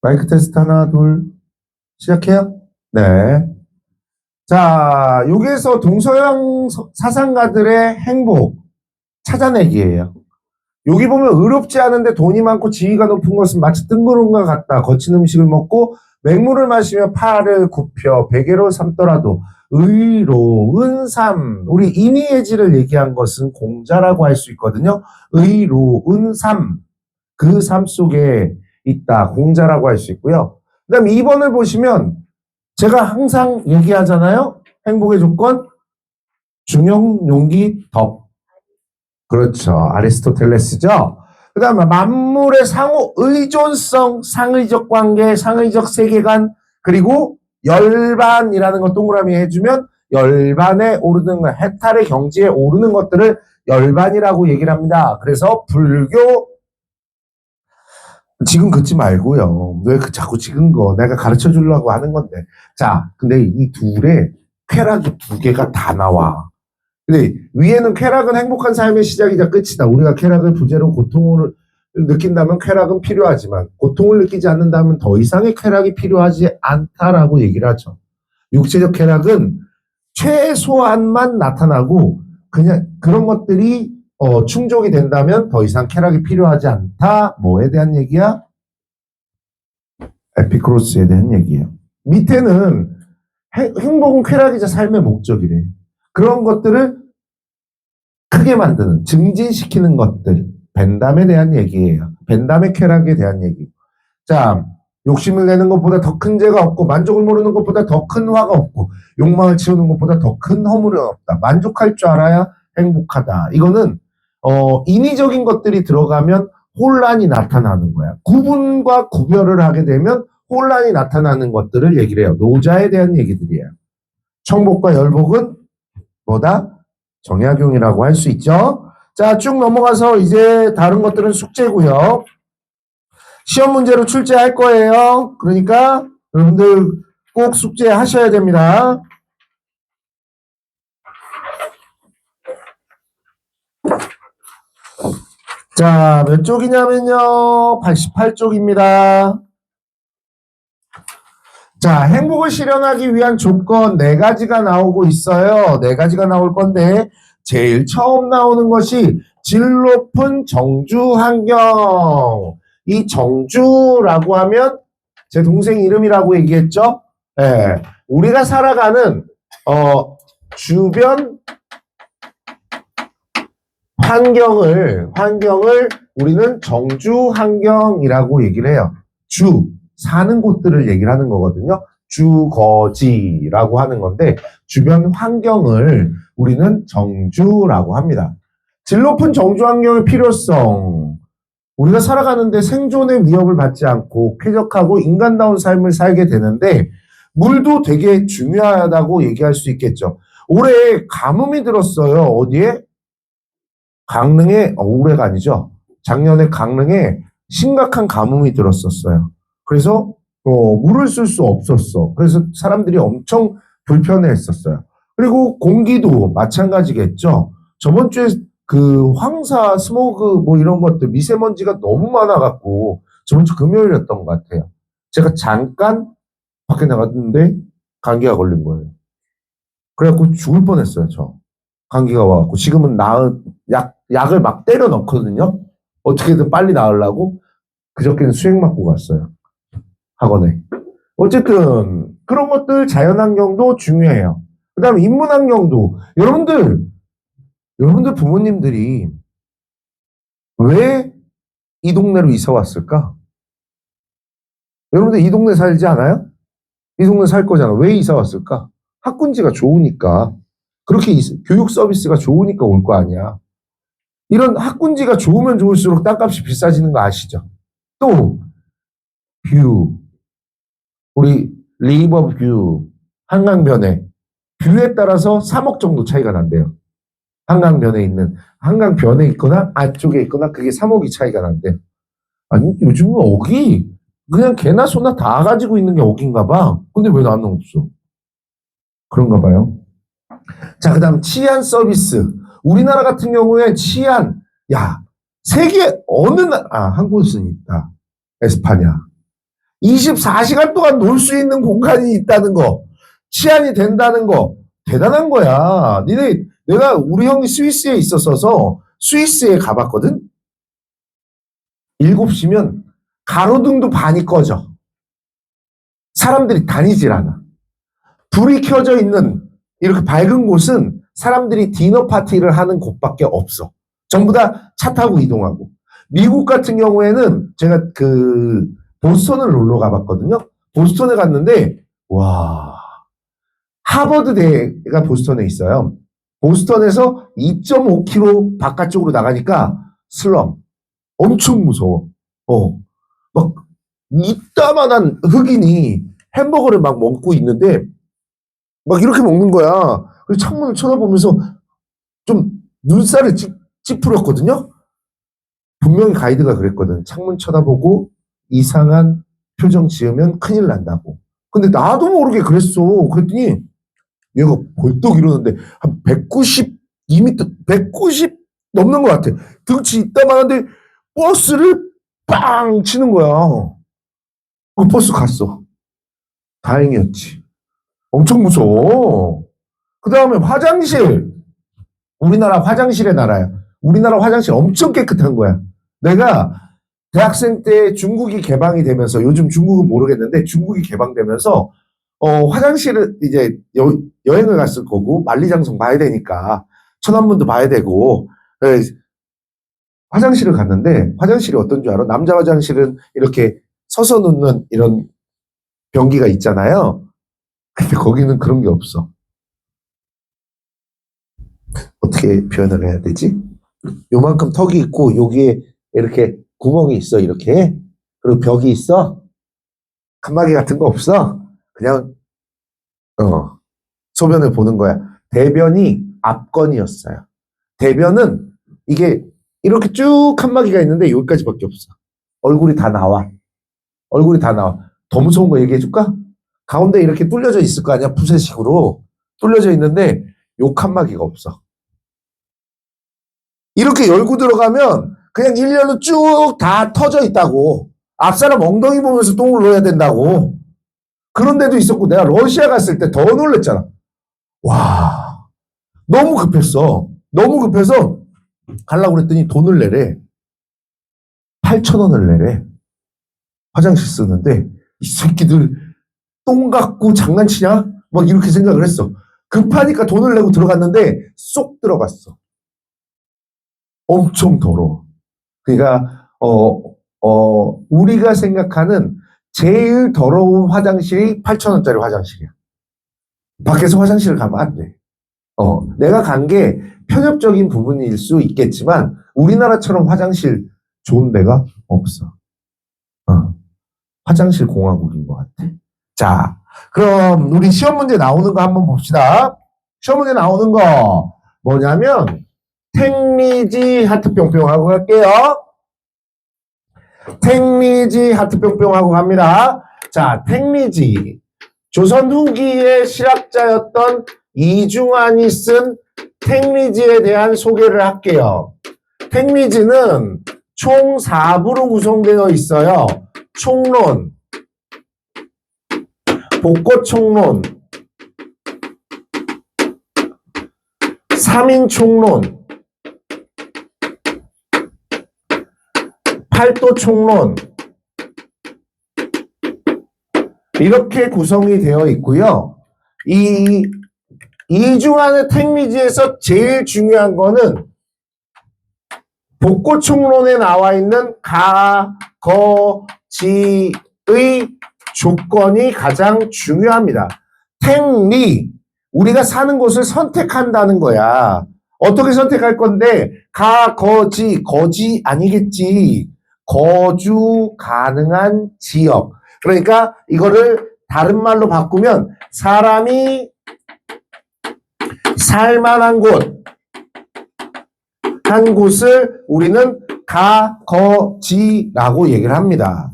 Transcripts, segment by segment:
마이크 테스트 하나, 둘, 시작해요? 네. 자, 여기에서 동서양 사상가들의 행복 찾아내기예요. 여기 보면 의롭지 않은데 돈이 많고 지위가 높은 것은 마치 뜬구름과 같다. 거친 음식을 먹고 맹물을 마시며 팔을 굽혀 베개로 삼더라도 의로운 삶. 우리 인의예지를 얘기한 것은 공자라고 할 수 있거든요. 의로운 삶. 그 삶 속에 있다. 공자라고 할 수 있고요. 그 다음에 2번을 보시면 제가 항상 얘기하잖아요. 행복의 조건. 중용, 용기, 덕. 그렇죠. 아리스토텔레스죠. 그 다음에 만물의 상호 의존성, 상의적 관계, 상의적 세계관, 그리고 열반이라는 거 동그라미 해주면 열반에 오르는 것, 해탈의 경지에 오르는 것들을 열반이라고 얘기를 합니다. 그래서 불교, 지금 긋지 말고요. 왜 자꾸 지금 거 내가 가르쳐 주려고 하는 건데. 자, 근데 이 둘에 쾌락이 두 개가 다 나와. 근데 위에는 쾌락은 행복한 삶의 시작이자 끝이다. 우리가 쾌락을 부재로 고통을 느낀다면 쾌락은 필요하지만 고통을 느끼지 않는다면 더 이상의 쾌락이 필요하지 않다라고 얘기를 하죠. 육체적 쾌락은 최소한만 나타나고 그냥 그런 것들이 충족이 된다면 더 이상 쾌락이 필요하지 않다. 뭐에 대한 얘기야? 에피크로스에 대한 얘기예요. 밑에는 행복은 쾌락이자 삶의 목적이래. 그런 것들을 크게 만드는, 증진시키는 것들, 벤담에 대한 얘기예요. 벤담의 쾌락에 대한 얘기. 자, 욕심을 내는 것보다 더 큰 죄가 없고 만족을 모르는 것보다 더 큰 화가 없고 욕망을 채우는 것보다 더 큰 허물은 없다. 만족할 줄 알아야 행복하다. 이거는 인위적인 것들이 들어가면 혼란이 나타나는 거야. 구분과 구별을 하게 되면 혼란이 나타나는 것들을 얘기를 해요. 노자에 대한 얘기들이에요. 청복과 열복은 뭐다? 정약용이라고 할 수 있죠. 자, 쭉 넘어가서 이제 다른 것들은 숙제고요. 시험 문제로 출제할 거예요. 그러니까 여러분들 꼭 숙제하셔야 됩니다. 자, 몇 쪽이냐면요. 88쪽입니다. 자, 행복을 실현하기 위한 조건 4가지가 나오고 있어요. 4가지가 나올 건데 제일 처음 나오는 것이 질 높은 정주 환경. 이 정주라고 하면 제 동생 이름이라고 얘기했죠. 예, 우리가 살아가는 주변 환경을 우리는 정주 환경이라고 얘기를 해요. 사는 곳들을 얘기를 하는 거거든요. 주거지라고 하는 건데 주변 환경을 우리는 정주라고 합니다. 질 높은 정주 환경의 필요성. 우리가 살아가는데 생존의 위협을 받지 않고 쾌적하고 인간다운 삶을 살게 되는데 물도 되게 중요하다고 얘기할 수 있겠죠. 올해 가뭄이 들었어요. 어디에? 강릉에, 올해가 아니죠. 작년에 강릉에 심각한 가뭄이 들었었어요. 그래서 물을 쓸 수 없었어. 그래서 사람들이 엄청 불편해했었어요. 그리고 공기도 마찬가지겠죠. 저번 주에 그 황사, 스모그 뭐 이런 것들 미세먼지가 너무 많아갖고 저번 주 금요일이었던 것 같아요. 제가 잠깐 밖에 나갔는데 감기가 걸린 거예요. 그래갖고 죽을 뻔했어요. 저 감기가 와갖고 지금은 약을 막 때려 넣거든요. 어떻게든 빨리 나으려고 그저께는 수액 맞고 갔어요. 학원에. 어쨌든 그런 것들 자연환경도 중요해요. 그 다음에 인문환경도 여러분들 부모님들이 왜 이 동네로 이사 왔을까? 여러분들 이 동네 살지 않아요? 이 동네 살 거잖아. 왜 이사 왔을까? 학군지가 좋으니까. 그렇게 교육 서비스가 좋으니까 올 거 아니야. 이런 학군지가 좋으면 좋을수록 땅값이 비싸지는 거 아시죠? 또 뷰. 우리 리버뷰, 한강변에 뷰에 따라서 3억 정도 차이가 난대요. 한강변에 있거나 안쪽에 있거나 그게 3억이 차이가 난대요. 아니 요즘은 억이 그냥 개나 소나 다 가지고 있는 게 억인가 봐. 근데 왜 나는 없어? 그런가 봐요. 자, 그 다음 치안 서비스. 우리나라 같은 경우에 치안, 세계 어느 한 곳은 있다. 에스파냐. 24시간 동안 놀 수 있는 공간이 있다는 거, 치안이 된다는 거, 대단한 거야. 우리 형이 스위스에 있었어서 스위스에 가봤거든? 7시면 가로등도 반이 꺼져. 사람들이 다니질 않아. 불이 켜져 있는 이렇게 밝은 곳은 사람들이 디너 파티를 하는 곳밖에 없어. 전부 다 차 타고 이동하고. 미국 같은 경우에는 제가 보스턴을 놀러 가봤거든요. 보스턴에 갔는데 와, 하버드대가 보스턴에 있어요. 보스턴에서 2.5km 바깥쪽으로 나가니까 슬럼. 엄청 무서워. 막 이따만한 흑인이 햄버거를 막 먹고 있는데 막 이렇게 먹는 거야. 그래서 창문을 쳐다보면서 좀 눈살을 찌푸렸거든요. 분명히 가이드가 그랬거든. 창문 쳐다보고 이상한 표정 지으면 큰일 난다고. 근데 나도 모르게 그랬어. 그랬더니 얘가 벌떡 일어났는데 한 192m, 190 넘는 것 같아. 등치 이따만한데 버스를 빵 치는 거야. 그 버스 갔어. 다행이었지. 엄청 무서워. 그 다음에 화장실. 우리나라 화장실의 나라야. 우리나라 화장실 엄청 깨끗한 거야. 내가 대학생 때 중국이 개방이 되면서, 요즘 중국은 모르겠는데 중국이 개방되면서 화장실을 이제 여행을 갔을 거고 만리장성 봐야 되니까 천안문도 봐야 되고 화장실을 갔는데 화장실이 어떤 줄 알아? 남자 화장실은 이렇게 서서 놓는 이런 변기가 있잖아요. 근데 거기는 그런 게 없어. 어떻게 표현을 해야 되지? 요만큼 턱이 있고 여기에 이렇게 구멍이 있어. 이렇게. 그리고 벽이 있어. 칸막이 같은 거 없어. 그냥 소변을 보는 거야. 대변이 앞건이었어요. 대변은 이게 이렇게 쭉 칸막이가 있는데 여기까지밖에 없어. 얼굴이 다 나와. 얼굴이 다 나와. 더 무서운 거 얘기해 줄까? 가운데 이렇게 뚫려져 있을 거 아니야. 푸세식으로 뚫려져 있는데 요 칸막이가 없어. 이렇게 열고 들어가면 그냥 일렬로 쭉 다 터져 있다고. 앞사람 엉덩이 보면서 똥을 넣어야 된다고. 그런 데도 있었고, 내가 러시아 갔을 때 더 놀랬잖아. 와, 너무 급했어. 너무 급해서 가려고 그랬더니 돈을 내래. 8,000원을 내래. 화장실 쓰는데 이 새끼들 똥 갖고 장난치냐? 막 이렇게 생각을 했어. 급하니까 돈을 내고 들어갔는데 쏙 들어갔어. 엄청 더러워. 그러니까 우리가 생각하는 제일 더러운 화장실이 8,000원짜리 화장실이야. 밖에서 화장실을 가면 안 돼. 내가 간 게 편협적인 부분일 수 있겠지만 우리나라처럼 화장실 좋은 데가 없어. 화장실 공화국인 것 같아. 자, 그럼 우리 시험 문제 나오는 거 한번 봅시다. 시험 문제 나오는 거 뭐냐면 택리지 하트 뿅뿅 하고 갈게요. 택리지 하트 뿅뿅 하고 갑니다. 자, 택리지. 조선 후기의 실학자였던 이중환이 쓴 택리지에 대한 소개를 할게요. 택리지는 총 4부로 구성되어 있어요. 총론, 복고총론, 3인총론, 팔도총론, 이렇게 구성이 되어 있고요. 이중환의 택리지에서 제일 중요한 거는 복고총론에 나와 있는 가, 거, 지의 조건이 가장 중요합니다. 택리, 우리가 사는 곳을 선택한다는 거야. 어떻게 선택할 건데 가, 거, 지, 거지 아니겠지. 거주 가능한 지역. 그러니까 이거를 다른 말로 바꾸면 사람이 살만한 곳, 한 곳을 우리는 가, 거, 지라고 얘기를 합니다.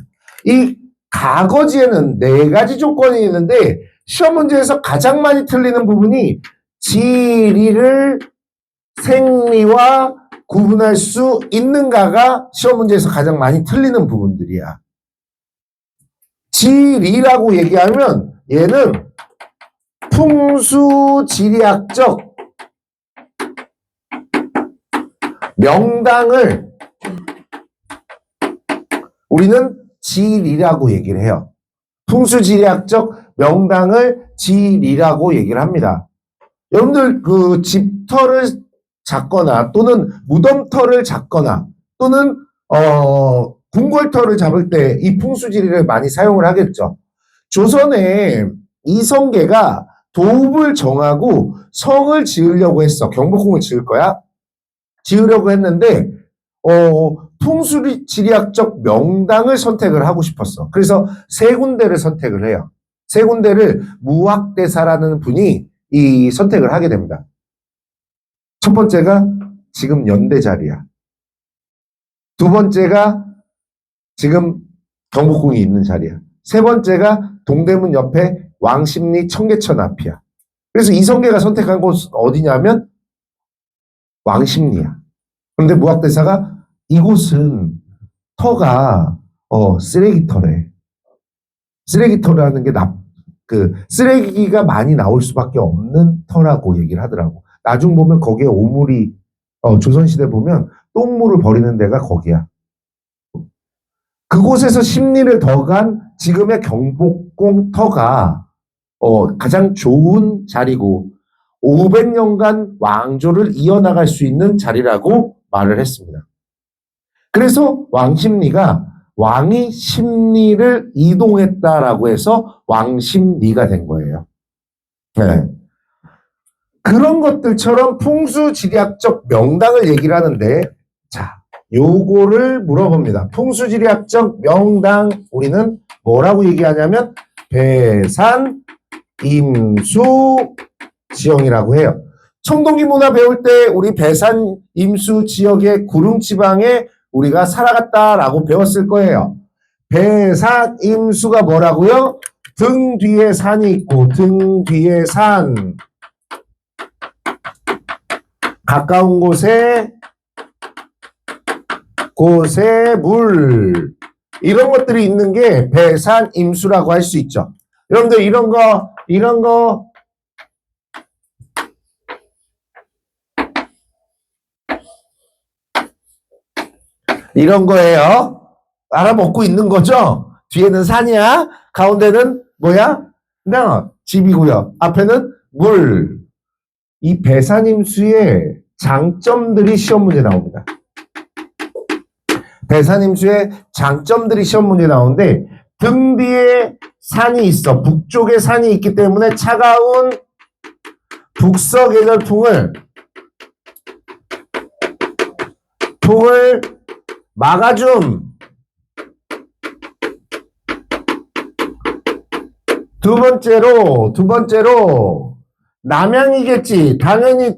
이 가거지에는 4가지 조건이 있는데 시험 문제에서 가장 많이 틀리는 부분이 지리를 생리와 구분할 수 있는가가 시험 문제에서 가장 많이 틀리는 부분들이야. 지리라고 얘기하면 얘는 풍수지리학적 명당을 우리는 지리라고 얘기를 해요. 풍수지리학적 명당을 지리라고 얘기를 합니다. 여러분들 그 집터를 잡거나 또는 무덤터를 잡거나 또는 궁궐터를 잡을 때 이 풍수지리를 많이 사용을 하겠죠. 조선에 이성계가 도읍을 정하고 성을 지으려고 했어. 경복궁을 지을 거야. 지으려고 했는데 풍수지리학적 명당을 선택을 하고 싶었어. 그래서 세 군데를 선택을 해요. 세 군데를 무학대사라는 분이 이 선택을 하게 됩니다. 첫 번째가 지금 연대 자리야. 두 번째가 지금 경복궁이 있는 자리야. 세 번째가 동대문 옆에 왕십리 청계천 앞이야. 그래서 이성계가 선택한 곳은 어디냐면 왕십리야. 그런데 무학대사가 이곳은 터가 쓰레기터래. 쓰레기터라는 게 쓰레기가 많이 나올 수밖에 없는 터라고 얘기를 하더라고. 나중 보면 거기에 오물이 조선시대 보면 똥물을 버리는 데가 거기야. 그곳에서 십리를 더 간 지금의 경복궁 터가 가장 좋은 자리고 500년간 왕조를 이어나갈 수 있는 자리라고 말을 했습니다. 그래서 왕십리가 왕이 십리를 이동했다라고 해서 왕십리가 된 거예요. 네. 그런 것들처럼 풍수지리학적 명당을 얘기를 하는데, 자, 요거를 물어봅니다. 풍수지리학적 명당, 우리는 뭐라고 얘기하냐면, 배산, 임수, 지형이라고 해요. 청동기 문화 배울 때 우리 배산, 임수 지역의 구릉지방에 우리가 살아갔다라고 배웠을 거예요. 배산, 임수가 뭐라고요? 등 뒤에 산이 있고, 등 뒤에 산. 가까운 곳에 물. 이런 것들이 있는 게 배산, 임수라고 할 수 있죠. 여러분들 이런 거 이런 거예요. 알아먹고 있는 거죠? 뒤에는 산이야. 가운데는 뭐야? 그냥 집이고요. 앞에는 물. 이 배산임수의 장점들이 시험 문제 나옵니다. 배산임수의 장점들이 시험 문제 나오는데 등 뒤에 산이 있어. 북쪽에 산이 있기 때문에 차가운 북서계절풍을 막아줌. 두 번째로 남향이겠지. 당연히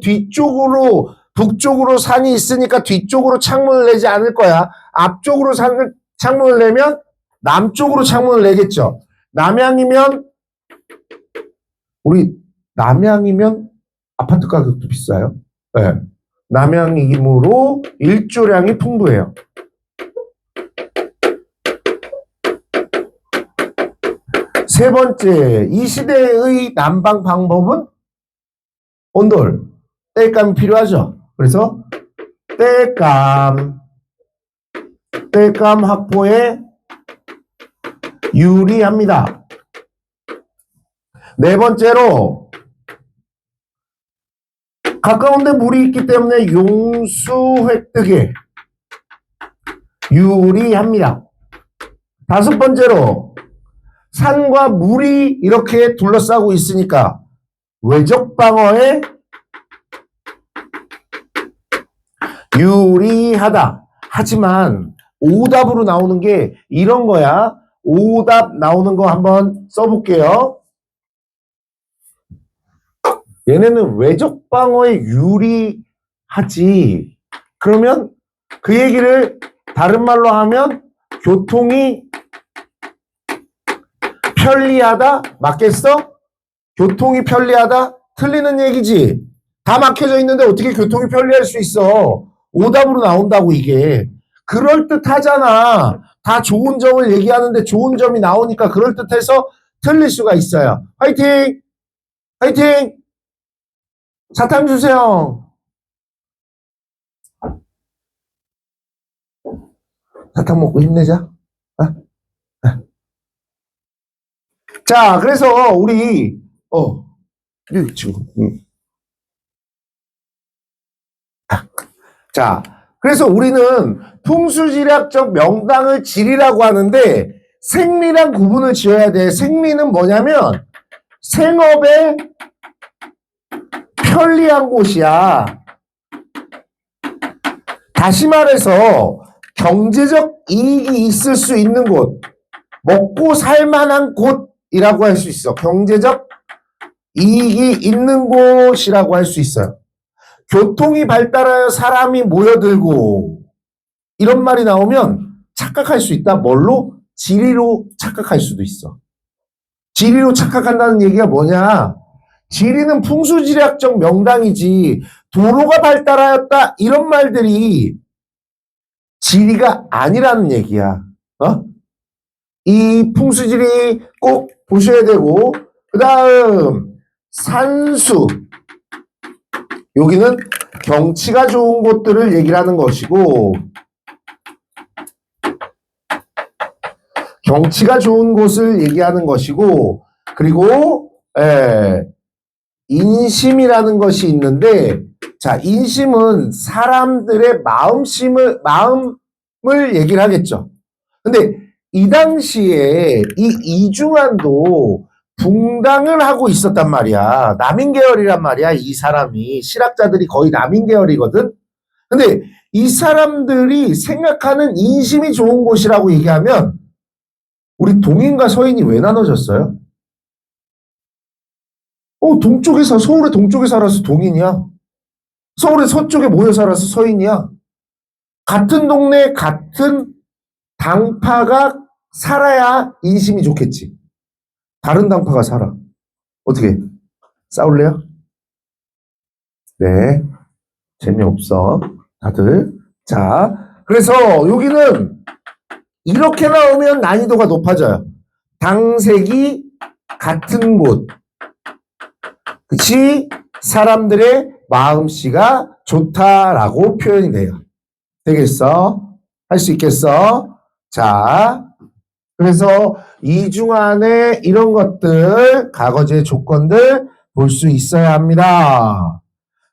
북쪽으로 산이 있으니까 뒤쪽으로 창문을 내지 않을 거야. 앞쪽으로 창문을 내면 남쪽으로 창문을 내겠죠. 남향이면 아파트 가격도 비싸요. 네. 남향이므로 일조량이 풍부해요. 세 번째, 이 시대의 난방 방법은 온돌, 땔감이 필요하죠. 그래서 땔감 확보에 유리합니다. 네 번째로 가까운 데 물이 있기 때문에 용수 획득에 유리합니다. 다섯 번째로 산과 물이 이렇게 둘러싸고 있으니까 외적 방어에 유리하다. 하지만 오답으로 나오는 게 이런 거야. 오답 나오는 거 한번 써볼게요. 얘네는 외적 방어에 유리하지. 그러면 그 얘기를 다른 말로 하면 교통이 편리하다? 맞겠어? 교통이 편리하다? 틀리는 얘기지. 다 막혀져 있는데 어떻게 교통이 편리할 수 있어? 오답으로 나온다고 이게. 그럴듯하잖아. 다 좋은 점을 얘기하는데 좋은 점이 나오니까 그럴듯해서 틀릴 수가 있어요. 화이팅! 화이팅! 사탕 주세요. 사탕 먹고 힘내자. 자, 그래서 우리 이 친구. 자, 그래서 우리는 풍수지리학적 명당을 지리라고 하는데 생리랑 구분을 지어야 돼. 생리는 뭐냐면 생업에 편리한 곳이야. 다시 말해서 경제적 이익이 있을 수 있는 곳, 먹고 살만한 곳이라고 할 수 있어. 경제적 이익이 있는 곳이라고 할 수 있어요. 교통이 발달하여 사람이 모여들고 이런 말이 나오면 착각할 수 있다. 뭘로? 지리로 착각할 수도 있어. 지리로 착각한다는 얘기가 뭐냐? 지리는 풍수지리학적 명당이지 도로가 발달하였다 이런 말들이 지리가 아니라는 얘기야. 이 풍수지리 꼭 보셔야 되고 그 다음 산수 여기는 경치가 좋은 곳들을 얘기를 하는 것이고 경치가 좋은 곳을 얘기하는 것이고 그리고 인심이라는 것이 있는데 자 인심은 사람들의 마음을 얘기를 하겠죠. 근데 이 당시에 이 이중환도 붕당을 하고 있었단 말이야. 남인 계열이란 말이야. 이 사람이 실학자들이 거의 남인 계열이거든. 근데 이 사람들이 생각하는 인심이 좋은 곳이라고 얘기하면 우리 동인과 서인이 왜 나눠졌어요? 동쪽에 서울의 동쪽에 살아서 동인이야. 서울의 서쪽에 모여 살아서 서인이야. 같은 동네에 같은 당파가 살아야 인심이 좋겠지. 다른 당파가 살아. 어떻게? 싸울래요? 네. 재미없어. 다들. 자, 그래서 여기는 이렇게 나오면 난이도가 높아져요. 당색이 같은 곳. 그치? 사람들의 마음씨가 좋다라고 표현이 돼요. 되겠어? 할 수 있겠어? 자, 그래서 이중안에 이런 것들, 과거제 조건들 볼 수 있어야 합니다.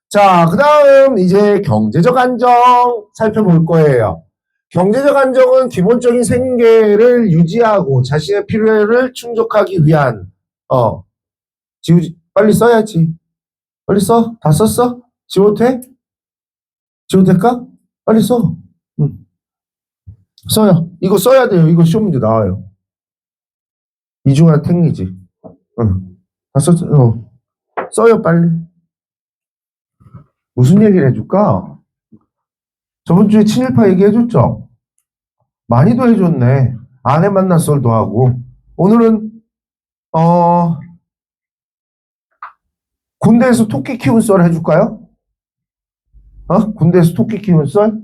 자, 그 다음 이제 경제적 안정 살펴볼 거예요. 경제적 안정은 기본적인 생계를 유지하고 자신의 필요를 충족하기 위한 빨리 써야지. 빨리 써. 다 썼어? 지워도 될까? 빨리 써. 써요. 이거 써야 돼요. 이거 시험 문제 나와요. 이중한 택리지. 다 썼어. 써요, 빨리. 무슨 얘기를 해줄까? 저번 주에 친일파 얘기해줬죠? 많이도 해줬네. 아내 만난 썰도 하고. 오늘은, 군대에서 토끼 키운 썰 해줄까요? 군대에서 토끼 키운 썰?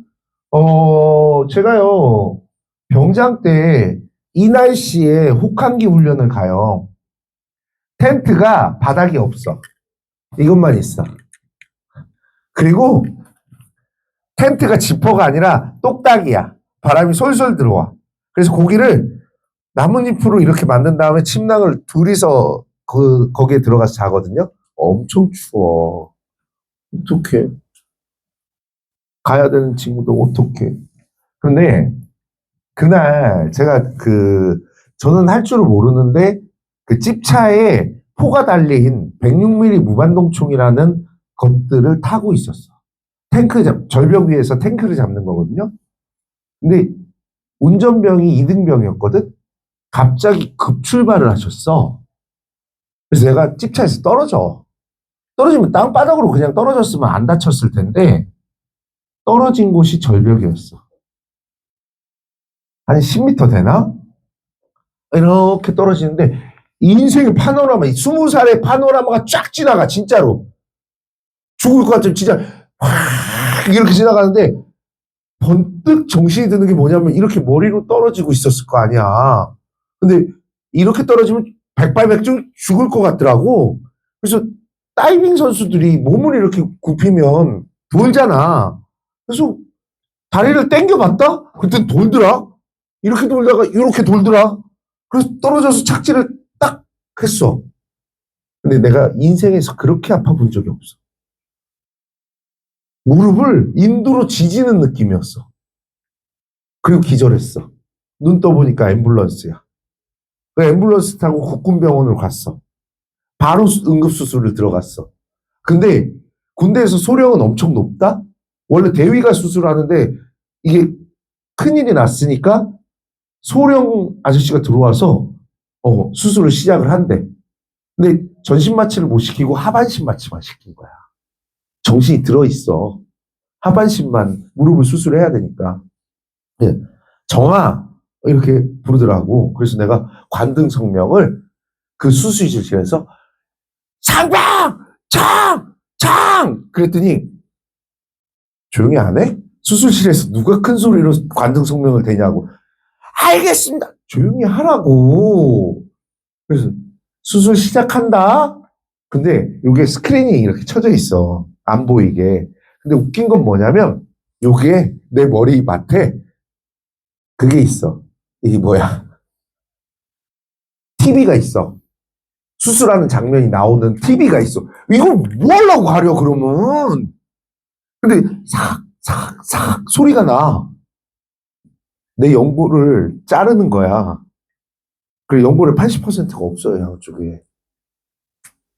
제가요, 병장 때 이 날씨에 혹한기 훈련을 가요. 텐트가 바닥이 없어. 이것만 있어. 그리고 텐트가 지퍼가 아니라 똑딱이야. 바람이 솔솔 들어와. 그래서 고기를 나뭇잎으로 이렇게 만든 다음에 침낭을 둘이서 거기에 들어가서 자거든요. 엄청 추워. 어떡해. 가야 되는 친구도 어떡해. 근데 그날 제가 저는 할 줄을 모르는데 그 찝차에 포가 달린 106mm 무반동총이라는 것들을 타고 있었어. 절벽 위에서 탱크를 잡는 거거든요. 근데 운전병이 2등병이었거든? 갑자기 급출발을 하셨어. 그래서 내가 찝차에서 떨어지면 땅바닥으로 그냥 떨어졌으면 안 다쳤을 텐데 떨어진 곳이 절벽이었어. 한 10m 되나? 이렇게 떨어지는데 인생의 파노라마, 20살의 파노라마가 쫙 지나가. 진짜로 죽을 것 같으면 진짜 확 이렇게 지나가는데 번뜩 정신이 드는 게 뭐냐면 이렇게 머리로 떨어지고 있었을 거 아니야. 근데 이렇게 떨어지면 백발백중 죽을 것 같더라고. 그래서 다이빙 선수들이 몸을 이렇게 굽히면 돌잖아. 그래서 다리를 당겨봤다? 그때 돌더라? 이렇게 돌다가 이렇게 돌더라? 그래서 떨어져서 착지를 딱 했어. 근데 내가 인생에서 그렇게 아파본 적이 없어. 무릎을 인두로 지지는 느낌이었어. 그리고 기절했어. 눈 떠보니까 앰뷸런스야. 그 앰뷸런스 타고 국군병원으로 갔어. 바로 응급수술을 들어갔어. 근데 군대에서 소령은 엄청 높다? 원래 대위가 수술하는데 이게 큰일이 났으니까 소령 아저씨가 들어와서 수술을 시작을 한대. 근데 전신 마취를 못 시키고 하반신 마취만 시킨 거야. 정신이 들어있어. 하반신만 무릎을 수술해야 되니까. 예. 정아 이렇게 부르더라고. 그래서 내가 관등 성명을 그 수술실에서 상병! 장! 그랬더니 조용히 안 해? 수술실에서 누가 큰 소리로 관등 성명을 대냐고. 알겠습니다. 조용히 하라고. 그래서 수술 시작한다. 근데 이게 스크린이 이렇게 쳐져 있어. 안 보이게. 근데 웃긴 건 뭐냐면 요게 내 머리 맡에 그게 있어. 이게 뭐야? TV가 있어. 수술하는 장면이 나오는 TV가 있어. 이걸 뭐 하려고 가려 그러면. 근데 삭 소리가 나. 내 연골을 자르는 거야. 그리고 연골의 80%가 없어요, 양쪽에.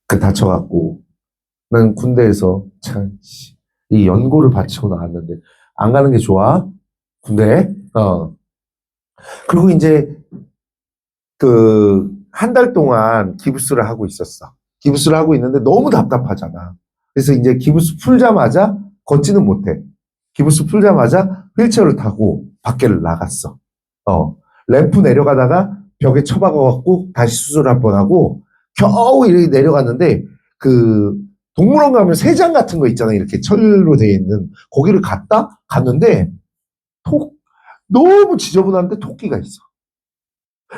그 다쳐갖고. 난 군대에서 참, 이 연골을 바치고 나왔는데, 안 가는 게 좋아? 군대? 그리고 이제, 한 달 동안 기부스를 하고 있었어. 기부스를 하고 있는데 너무 답답하잖아. 그래서 이제 기부스 풀자마자 걷지는 못해. 기부스 풀자마자 휠체어를 타고 밖에를 나갔어. 램프 내려가다가 벽에 처박아갖고 다시 수술 한 번 하고 겨우 이렇게 내려갔는데 그 동물원 가면 새장 같은 거 있잖아. 이렇게 철로 되어 있는 거기를 갔는데 너무 지저분한데 토끼가 있어.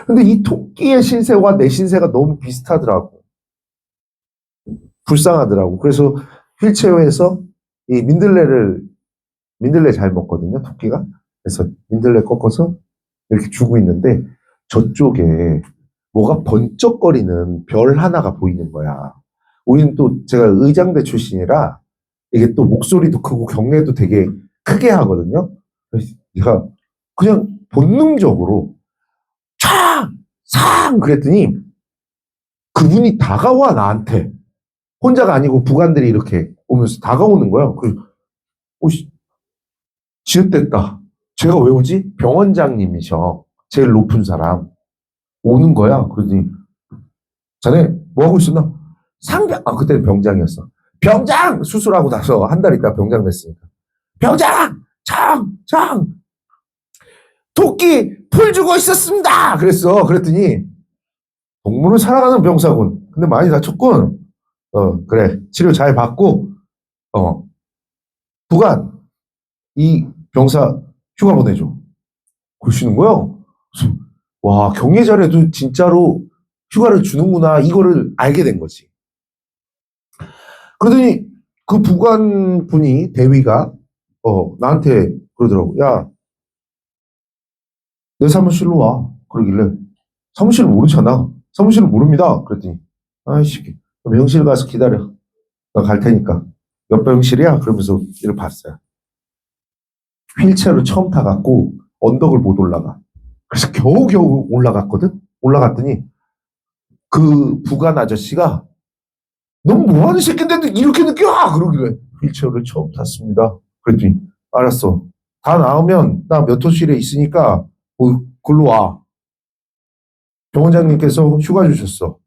근데 이 토끼의 신세와 내 신세가 너무 비슷하더라고. 불쌍하더라고. 그래서 휠체어에서 이 민들레 잘 먹거든요, 토끼가. 그래서 민들레 꺾어서 이렇게 주고 있는데 저쪽에 뭐가 번쩍거리는 별 하나가 보이는 거야. 우리는 또 제가 의장대 출신이라 이게 또 목소리도 크고 경례도 되게 크게 하거든요. 그래서 내가 그냥 본능적으로 상! 그랬더니 그분이 다가와 나한테. 혼자가 아니고 부관들이 이렇게 오면서 다가오는 거야. 그래서 지읒됐다. 제가 왜 오지? 병원장님이셔. 제일 높은 사람. 오는 거야. 그러더니 자네 뭐 하고 있었나? 상병! 그때는 병장이었어. 병장! 수술하고 나서 한 달 있다 병장 됐으니까. 병장! 장! 토끼 풀 주고 있었습니다! 그랬더니 동물을 사랑하는 병사군. 근데 많이 다쳤군. 그래. 치료 잘 받고, 부관, 이 병사 휴가 보내줘. 그러시는 거야. 와, 경례 잘해도 진짜로 휴가를 주는구나. 이거를 알게 된 거지. 그러더니 그 부관 분이, 대위가, 나한테 그러더라고. 야, 내 사무실로 와. 그러길래, 사무실을 모르잖아. 사무실을 모릅니다. 그랬더니, 아이씨, 병실 가서 기다려. 나 갈 테니까. 몇 병실이야? 그러면서 이를 봤어요. 휠체어를 처음 타갖고 언덕을 못 올라가. 그래서 겨우겨우 올라갔거든? 올라갔더니 그 부관 아저씨가 넌 뭐하는 새끼인데 이렇게 늦게 와! 그러길래 휠체어를 처음 탔습니다. 그랬더니 알았어. 다 나오면 나 몇 호실에 있으니까 글로 와. 병원장님께서 휴가 주셨어.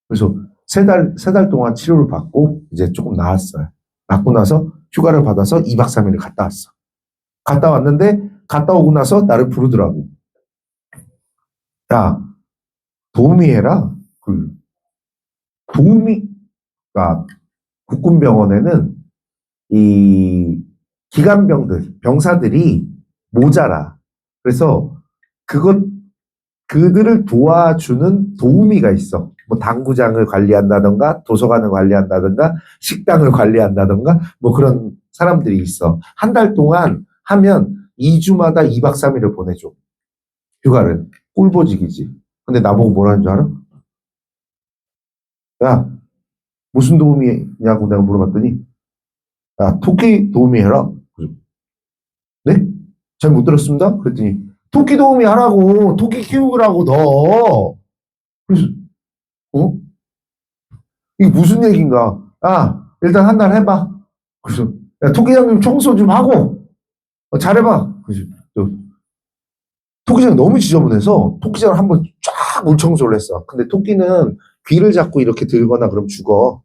그래서 세 달 동안 치료를 받고 이제 조금 나았어요. 낫고 나서 휴가를 받아서 2박 3일을 갔다 왔어. 갔다 왔는데 갔다 오고 나서 나를 부르더라고. 야, 도우미 해라. 도우미가 국군병원에는 이 기관병들, 병사들이 모자라. 그래서 그들을 도와주는 도우미가 있어. 뭐 당구장을 관리한다던가 도서관을 관리한다던가 식당을 관리한다던가 뭐 그런 사람들이 있어. 한 달 동안 하면 2주마다 2박 3일을 보내줘. 휴가를. 꿀보직이지. 근데 나보고 뭐라는 줄 알아? 야, 무슨 도우미냐고 내가 물어봤더니 야, 토끼 도우미 해라. 네? 잘 못 들었습니다. 그랬더니 토끼 도우미 하라고. 토끼 키우라고 너. 그래서 어? 이게 무슨 얘기인가? 아, 일단 한 달 해봐. 그래서 야, 토끼장님 청소 좀 하고 잘해봐. 그래서 토끼장 너무 지저분해서 토끼장을 한번 쫙 물청소를 했어. 근데 토끼는 귀를 잡고 이렇게 들거나 그럼 죽어.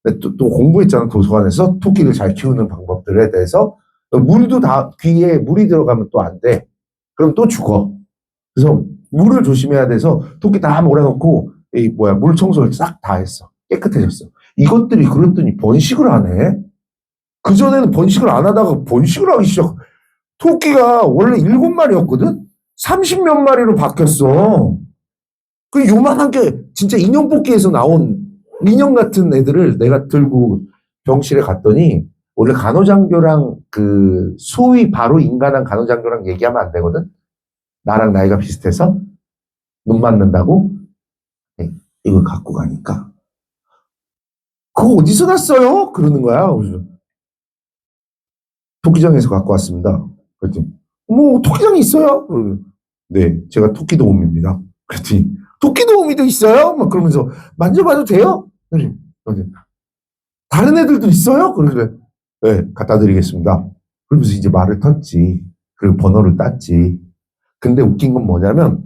근데 또 공부했잖아. 도서관에서 토끼를 잘 키우는 방법들에 대해서 물도 다 귀에 물이 들어가면 또 안 돼. 그럼 또 죽어. 그래서 물을 조심해야 돼서 토끼 다 몰아놓고 물 청소를 싹 다 했어. 깨끗해졌어. 이것들이 그랬더니 번식을 하네. 그전에는 번식을 안 하다가 번식을 하기 시작. 토끼가 원래 7마리였거든? 30몇 마리로 바뀌었어. 그 요만한 게 진짜 인형 뽑기에서 나온 인형 같은 애들을 내가 들고 병실에 갔더니 원래 간호장교랑 그 소위 바로 인간한 간호장교랑 얘기하면 안 되거든? 나랑 나이가 비슷해서 눈 맞는다고? 네, 이걸 갖고 가니까 그거 어디서 났어요? 그러는 거야. 그래서 토끼장에서 갖고 왔습니다. 그랬더니 뭐 토끼장이 있어요? 그러면 네, 제가 토끼도우미입니다. 그랬더니 토끼도우미도 있어요? 막 그러면서 만져봐도 돼요? 다른 애들도 있어요? 그래. 네, 갖다 드리겠습니다. 그러면서 이제 말을 텄지. 그리고 번호를 땄지. 근데 웃긴 건 뭐냐면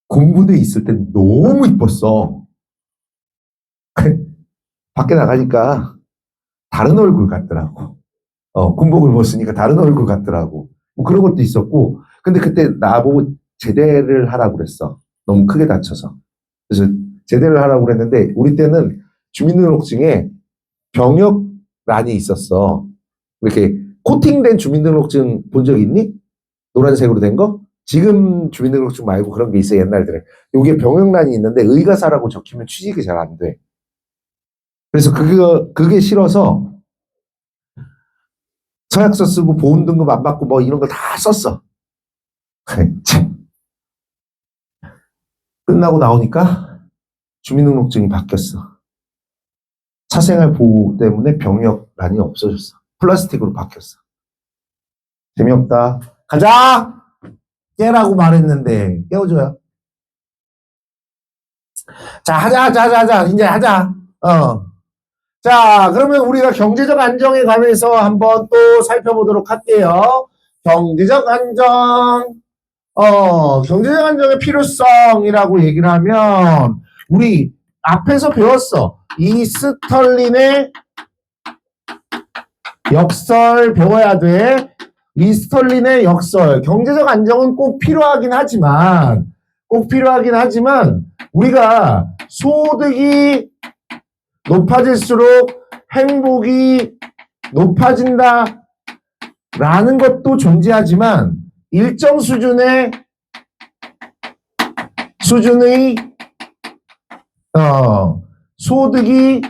공부대에 있을 때 너무 이뻤어. 밖에 나가니까 다른 얼굴 같더라고. 군복을 벗으니까 다른 얼굴 같더라고. 뭐 그런 것도 있었고. 근데 그때 나보고 제대를 하라고 그랬어. 너무 크게 다쳐서. 그래서 제대를 하라고 그랬는데 우리 때는 주민등록증에 병역란이 있었어. 이렇게 코팅된 주민등록증 본 적 있니? 노란색으로 된 거? 지금 주민등록증 말고 그런 게 있어 옛날들에. 여기에 병역란이 있는데 의가사라고 적히면 취직이 잘 안 돼. 그래서 그게 싫어서 서약서 쓰고 보험 등급 안 받고 뭐 이런 거 다 썼어. 끝나고 나오니까 주민등록증이 바뀌었어. 사생활 보호 때문에 병역란이 없어졌어. 플라스틱으로 바뀌었어. 재미없다. 가자! 깨라고 말했는데 깨워줘요. 자, 하자. 이제 하자. 자, 그러면 우리가 경제적 안정에 관해서 한번 또 살펴보도록 할게요. 경제적 안정. 경제적 안정의 필요성이라고 얘기를 하면 우리 앞에서 배웠어. 이 스털린의 역설 배워야 돼. 이 스털린의 역설. 경제적 안정은 꼭 필요하긴 하지만 우리가 소득이 높아질수록 행복이 높아진다 라는 것도 존재하지만 일정 수준의 소득이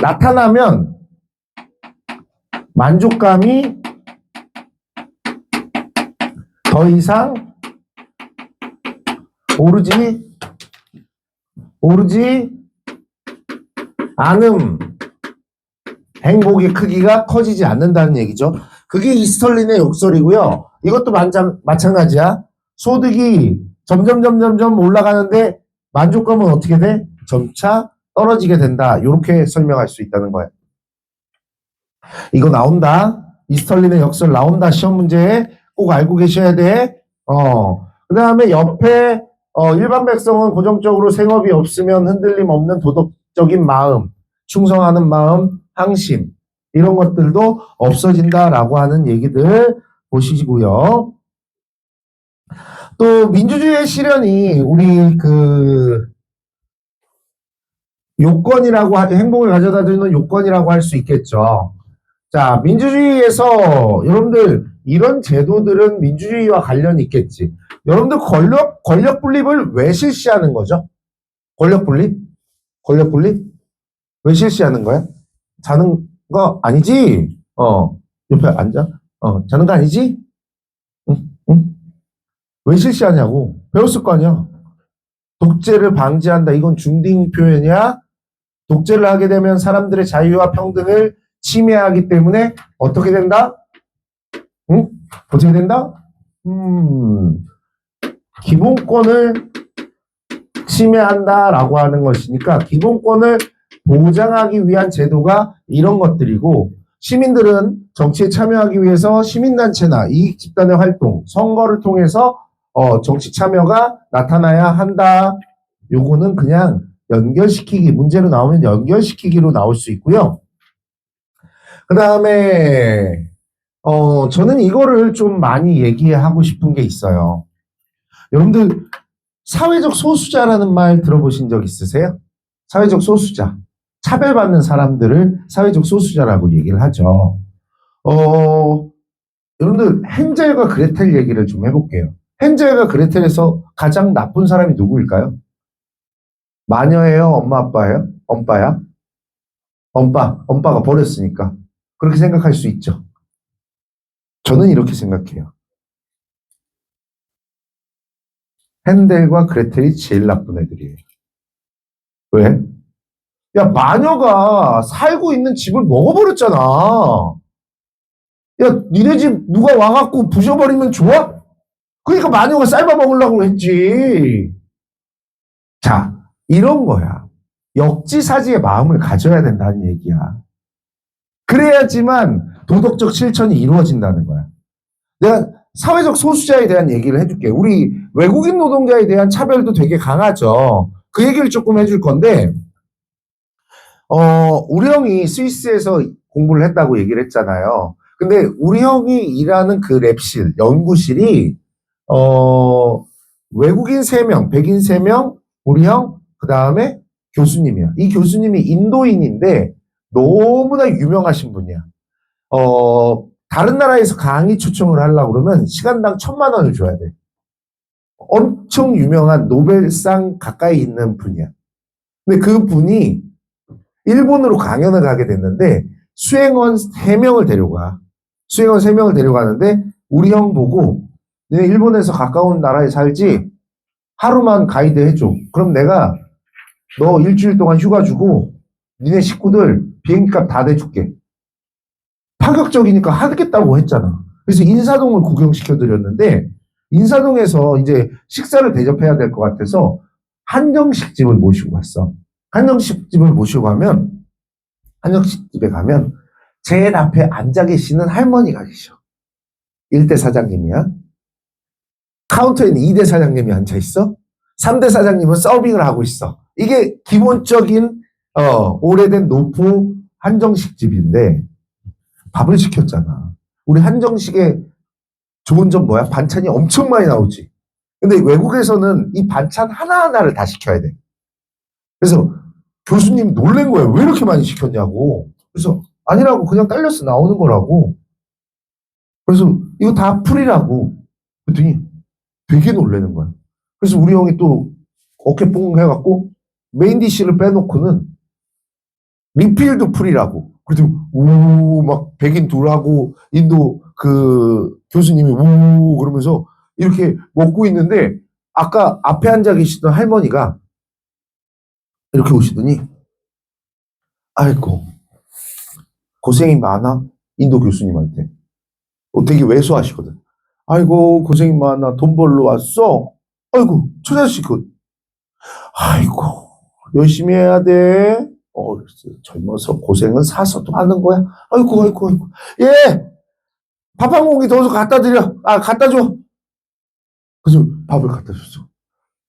나타나면 만족감이 더 이상 오르지 않음. 행복의 크기가 커지지 않는다는 얘기죠. 그게 이 스털린의 역설이고요. 이것도 마찬가지야. 소득이 점점 올라가는데 만족감은 어떻게 돼? 점차 떨어지게 된다. 이렇게 설명할 수 있다는 거예요. 이거 나온다. 이 스털린의 역설 나온다. 시험 문제에 꼭 알고 계셔야 돼. 그 다음에 옆에 일반 백성은 고정적으로 생업이 없으면 흔들림 없는 도덕적인 마음, 충성하는 마음, 항심 이런 것들도 없어진다라고 하는 얘기들 보시고요. 또 민주주의의 실현이 우리 그 요건이라고 행복을 가져다 주는 요건이라고 할 수 있겠죠. 자, 민주주의에서 여러분들 이런 제도들은 민주주의와 관련이 있겠지. 여러분들 권력 분립을 왜 실시하는 거죠? 권력 분립? 권력 분립? 왜 실시하는 거야? 자는 거 아니지? 옆에 앉아? 자는 거 아니지? 응? 응? 왜 실시하냐고. 배웠을 거 아니야. 독재를 방지한다. 이건 중딩 표현이야. 독재를 하게 되면 사람들의 자유와 평등을 침해하기 때문에 어떻게 된다? 응? 어떻게 된다? 기본권을 침해한다라고 하는 것이니까 기본권을 보장하기 위한 제도가 이런 것들이고 시민들은 정치에 참여하기 위해서 시민단체나 이익집단의 활동, 선거를 통해서 정치 참여가 나타나야 한다. 요거는 그냥 연결시키기, 문제로 나오면 연결시키기로 나올 수 있고요. 그 다음에 저는 이거를 좀 많이 얘기하고 싶은 게 있어요. 여러분들 사회적 소수자라는 말 들어보신 적 있으세요? 사회적 소수자. 차별받는 사람들을 사회적 소수자라고 얘기를 하죠. 여러분들 헨젤과 그레텔 얘기를 좀 해볼게요. 헨젤과 그레텔에서 가장 나쁜 사람이 누구일까요? 마녀예요? 엄마 아빠예요? 엄빠야? 엄빠가 버렸으니까. 그렇게 생각할 수 있죠. 저는 이렇게 생각해요. 헨델과 그레텔이 제일 나쁜 애들이에요. 왜? 야, 마녀가 살고 있는 집을 먹어버렸잖아. 야, 니네 집 누가 와갖고 부셔버리면 좋아? 그러니까 마녀가 삶아 먹으려고 했지. 자, 이런 거야. 역지사지의 마음을 가져야 된다는 얘기야. 그래야지만 도덕적 실천이 이루어진다는 거야. 내가 사회적 소수자에 대한 얘기를 해줄게. 우리 외국인 노동자에 대한 차별도 되게 강하죠. 그 얘기를 조금 해줄 건데, 우리 형이 스위스에서 공부를 했다고 얘기를 했잖아요. 근데 우리 형이 일하는 그 랩실, 연구실이, 외국인 3명, 백인 3명, 우리 형, 그 다음에 교수님이야. 이 교수님이 인도인인데 너무나 유명하신 분이야. 다른 나라에서 강의 초청을 하려고 그러면 시간당 1,000만 원을 줘야 돼. 엄청 유명한 노벨상 가까이 있는 분이야. 근데 그 분이 일본으로 강연을 가게 됐는데 수행원 3명을 데려가. 수행원 3명을 데려가는데 우리 형 보고 내 일본에서 가까운 나라에 살지? 하루만 가이드 해줘. 그럼 내가 너 일주일 동안 휴가 주고 니네 식구들 비행기값 다 대줄게. 파격적이니까 하겠다고 했잖아. 그래서 인사동을 구경시켜드렸는데 인사동에서 이제 식사를 대접해야 될 것 같아서 한정식집을 모시고 갔어. 한정식집을 모시고 가면 한정식집에 가면 제일 앞에 앉아 계시는 할머니가 계셔. 1대 사장님이야. 카운터에는 2대 사장님이 앉아 있어. 3대 사장님은 서빙을 하고 있어. 이게 기본적인 오래된 노포 한정식집인데 밥을 시켰잖아. 우리 한정식의 좋은 점 뭐야? 반찬이 엄청 많이 나오지. 근데 외국에서는 이 반찬 하나하나를 다 시켜야 돼. 그래서 교수님 놀란 거예요. 왜 이렇게 많이 시켰냐고. 그래서 아니라고, 그냥 딸려서 나오는 거라고. 그래서 이거 다 풀이라고. 그랬더니 되게 놀라는 거야. 그래서 우리 형이 또 어깨 뽕 해갖고 메인 디쉬를 빼놓고는 리필도 풀이라고. 그래도 우 막 백인 둘하고 인도 그 교수님이 우 그러면서 이렇게 먹고 있는데 아까 앞에 앉아 계시던 할머니가 이렇게 오시더니 아이고 고생이 많아 인도 교수님한테 되게 왜소하시거든. 아이고 고생이 많아 돈 벌러 왔어. 아이고 저 자식 아이고 열심히 해야 돼. 젊어서 고생은 사서도 하는 거야. 아이고. 예! 밥 한 공기 더 갖다 드려. 갖다 줘. 그래서 밥을 갖다 줬어.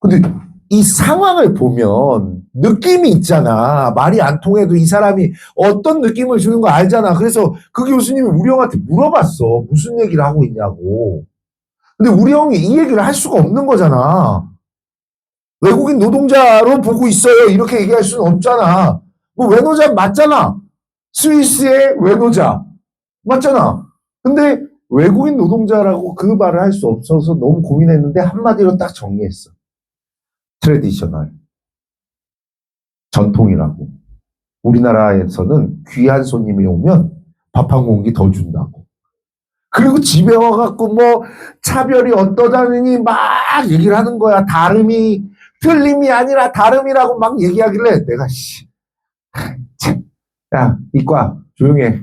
근데 이 상황을 보면 느낌이 있잖아. 말이 안 통해도 이 사람이 어떤 느낌을 주는 거 알잖아. 그래서 그 교수님이 우리 형한테 물어봤어. 무슨 얘기를 하고 있냐고. 근데 우리 형이 이 얘기를 할 수가 없는 거잖아. 외국인 노동자로 보고 있어요. 이렇게 얘기할 수는 없잖아. 뭐 외노자 맞잖아. 스위스의 외노자. 맞잖아. 근데 외국인 노동자라고 그 말을 할 수 없어서 너무 고민했는데 한마디로 딱 정리했어. 트레디셔널. 전통이라고. 우리나라에서는 귀한 손님이 오면 밥 한 공기 더 준다고. 그리고 집에 와갖고 뭐 차별이 어떠다느니 막 얘기를 하는 거야. 다름이, 틀림이 아니라 다름이라고 막 얘기하길래 내가 참, 야, 이과 조용해.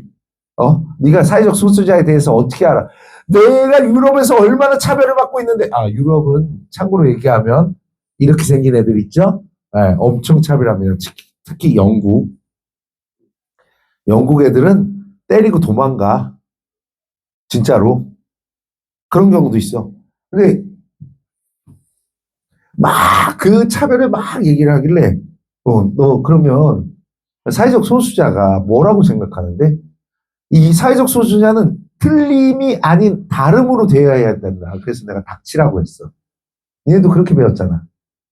네가 사회적 소수자에 대해서 어떻게 알아? 내가 유럽에서 얼마나 차별을 받고 있는데, 유럽은 참고로 얘기하면 이렇게 생긴 애들 있죠? 네, 엄청 차별합니다. 특히 영국. 영국 애들은 때리고 도망가. 진짜로. 그런 경우도 있어. 근데 막 그 차별을 막 얘기를 하길래, 너 그러면 사회적 소수자가 뭐라고 생각하는데? 이 사회적 소수자는 틀림이 아닌 다름으로 되어야 된다. 그래서 내가 닥치라고 했어. 니네도 그렇게 배웠잖아.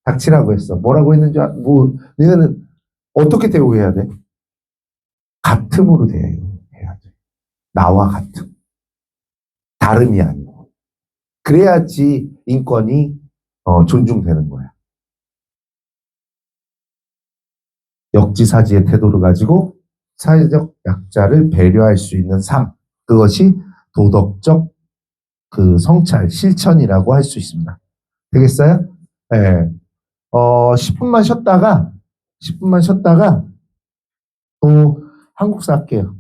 닥치라고 했어. 뭐라고 했는지, 니네는 어떻게 대우해야 돼? 같음으로 대우해야 돼. 나와 같음. 다름이 아니고. 그래야지 인권이 존중되는 거야. 역지사지의 태도를 가지고 사회적 약자를 배려할 수 있는 삶. 그것이 도덕적 그 성찰, 실천이라고 할 수 있습니다. 되겠어요? 네. 10분만 쉬었다가 또 한국사 할게요.